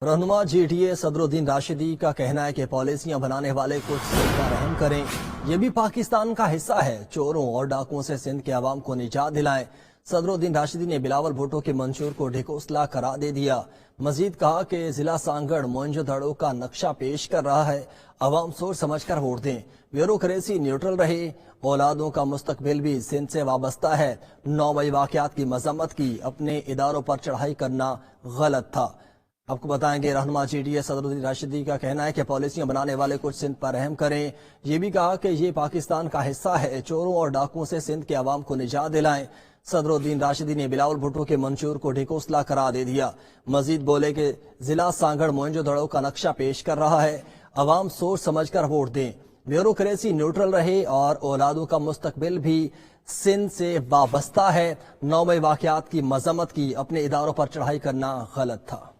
रहनुमा JDA सदरुद्दीन राशिदी का कहना है कि पॉलिसियां बनाने वाले कुछ सिंध पर रहम करें। ये भी पाकिस्तान का हिस्सा है। चोरों और डाकुओं से सिंध के अवाम को निजात दिलाएं। सदरुद्दीन राशिदी ने बिलावल भुट्टो के मंशूर को ढिकोसला करार दे दिया। मजीद कहा कि जिला सांगड़ मोइंजोदड़ो का नक्शा पेश कर रहा है। अवाम सोच समझ कर वोट दें। ब्यूरोक्रेसी न्यूट्रल रहे। औलादों का मुस्तकबिल भी सिंध से वाबस्ता है। 9 मई वाकयात की मजम्मत की। अपने इदारों पर चढ़ाई करना गलत था। आपको बताएंगे रहनुमा JDA सदरुद्दीन राशिदी का कहना है कि पॉलिसियां बनाने वाले कुछ सिंध पर रहम करें। ये भी कहा कि ये पाकिस्तान का हिस्सा है। चोरों और डाकुओं से सिंध के अवाम को निजात दिलाएं। सदरुद्दीन राशिदी ने बिलावल भुट्टो के मंशूर को ढिकोसला करार दे दिया। मजीद बोले कि जिला सांगड़ मोइंजोदड़ो का नक्शा पेश कर रहा है। अवाम सोच समझ कर वोट दें। ब्यूरोक्रेसी न्यूट्रल रहे और औलादों का मुस्तकबिल भी सिंध से वाबस्ता है। 9 मई वाकयात की मजम्मत की। अपने इदारों पर चढ़ाई करना गलत था।